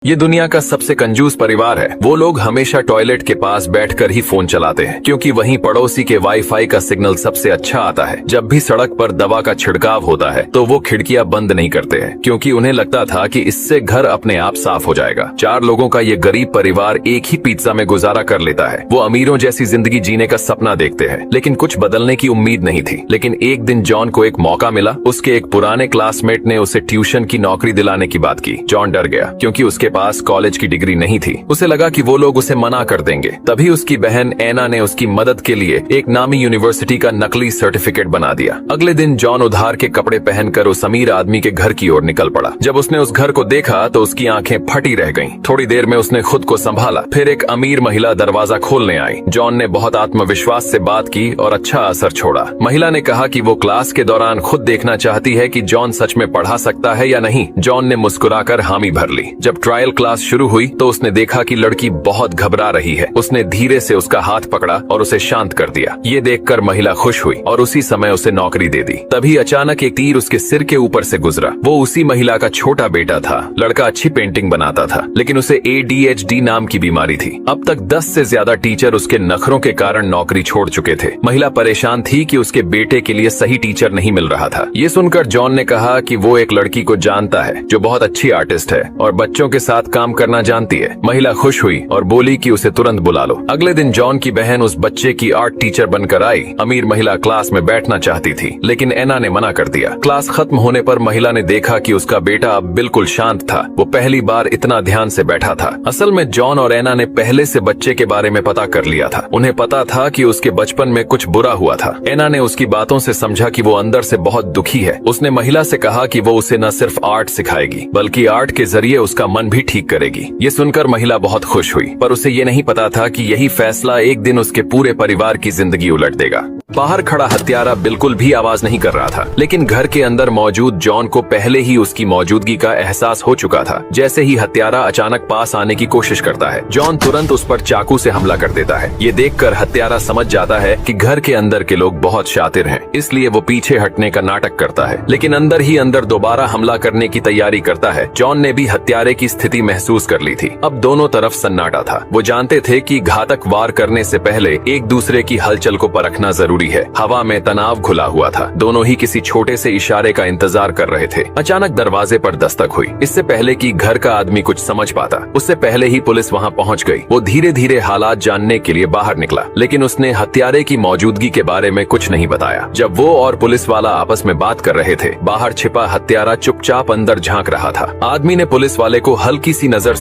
ये दुनिया का सबसे कंजूस परिवार है। वो लोग हमेशा टॉयलेट के पास बैठकर ही फोन चलाते हैं क्योंकि वहीं पड़ोसी के वाईफाई का सिग्नल सबसे अच्छा आता है। जब भी सड़क पर दवा का छिड़काव होता है तो वो खिड़कियां बंद नहीं करते हैं क्योंकि उन्हें लगता था कि इससे घर अपने आप साफ हो जाएगा। 4 लोगों का ये गरीब परिवार एक ही पिज्जा में गुजारा कर लेता है। वो अमीरों जैसी जिंदगी जीने का सपना देखते हैं, लेकिन कुछ बदलने की उम्मीद नहीं थी। लेकिन एक दिन जॉन को एक मौका मिला। उसके एक पुराने क्लासमेट ने उसे ट्यूशन की नौकरी दिलाने की बात की। जॉन डर गया क्योंकि उसके पास कॉलेज की डिग्री नहीं थी। उसे लगा कि वो लोग उसे मना कर देंगे। तभी उसकी बहन एना ने उसकी मदद के लिए एक नामी यूनिवर्सिटी का नकली सर्टिफिकेट बना दिया। अगले दिन जॉन उधार के कपड़े पहनकर उस अमीर आदमी के घर की ओर निकल पड़ा। जब उसने उस घर को देखा तो उसकी आंखें फटी रह गईं। थोड़ी देर में उसने खुद को संभाला। फिर एक अमीर महिला दरवाजा खोलने आई। जॉन ने बहुत आत्मविश्वास से बात की और अच्छा असर छोड़ा। महिला ने कहा कि वो क्लास के दौरान खुद देखना चाहती है कि जॉन सच में पढ़ा सकता है या नहीं। जॉन ने मुस्कुराकर हामी भर ली। जब ट्रायल क्लास शुरू हुई तो उसने देखा कि लड़की बहुत घबरा रही है। उसने धीरे से उसका हाथ पकड़ा और उसे शांत कर दिया। ये देखकर महिला खुश हुई और उसी समय उसे नौकरी दे दी। तभी अचानक एक तीर उसके सिर के ऊपर से गुजरा। वो उसी महिला का छोटा बेटा था। लड़का अच्छी पेंटिंग बनाता था, लेकिन उसे ADHD नाम की बीमारी थी। अब तक 10 से ज्यादा टीचर उसके नखरों के कारण नौकरी छोड़ चुके थे। महिला परेशान थी कि उसके बेटे के लिए सही टीचर नहीं मिल रहा था। ये सुनकर जॉन ने कहा कि वो एक लड़की को जानता है जो बहुत अच्छी आर्टिस्ट है और बच्चों के साथ काम करना जानती है। महिला खुश हुई और बोली कि उसे तुरंत बुला लो। अगले दिन जॉन की बहन उस बच्चे की आर्ट टीचर बनकर आई। अमीर महिला क्लास में बैठना चाहती थी, लेकिन एना ने मना कर दिया। क्लास खत्म होने पर महिला ने देखा कि उसका बेटा अब बिल्कुल शांत था। वो पहली बार इतना ध्यान से बैठा था। असल में जॉन और एना ने पहले से बच्चे के बारे में पता कर लिया था। उन्हें पता था कि उसके बचपन में कुछ बुरा हुआ था। एना ने उसकी बातों से समझा कि वो अंदर से बहुत दुखी है। उसने महिला से कहा कि वो उसे न सिर्फ आर्ट सिखाएगी बल्कि आर्ट के जरिए उसका मन भी ठीक करेगी। ये सुनकर महिला बहुत खुश हुई, पर उसे ये नहीं पता था कि यही फैसला एक दिन उसके पूरे परिवार की जिंदगी उलट देगा। बाहर खड़ा हत्यारा बिल्कुल भी आवाज नहीं कर रहा था, लेकिन घर के अंदर मौजूद जॉन को पहले ही उसकी मौजूदगी का एहसास हो चुका था। जैसे ही हत्यारा अचानक पास आने की कोशिश करता है, जॉन तुरंत उस पर चाकू से हमला कर देता है। ये देखकर हत्यारा समझ जाता है कि घर के अंदर के लोग बहुत शातिर हैं, इसलिए वो पीछे हटने का नाटक करता है, लेकिन अंदर ही अंदर दोबारा हमला करने की तैयारी करता है। जॉन ने भी हत्यारे की स्थिति महसूस कर ली थी। अब दोनों तरफ सन्नाटा था। वो जानते थे कि घातक वार करने से पहले एक दूसरे की हलचल को परखना जरूरी है। हवा में तनाव घुला हुआ था। दोनों ही किसी छोटे से इशारे का इंतजार कर रहे थे। अचानक दरवाजे पर दस्तक हुई। इससे पहले कि घर का आदमी कुछ समझ पाता, उससे पहले ही पुलिस वहां पहुंच गई। वो धीरे धीरे हालात जानने के लिए बाहर निकला, लेकिन उसने हत्यारे की मौजूदगी के बारे में कुछ नहीं बताया। जब वो और पुलिस वाला आपस में बात कर रहे थे, बाहर छिपा हत्यारा चुपचाप अंदर झांक रहा था। आदमी ने पुलिस वाले को हल्की सी नजर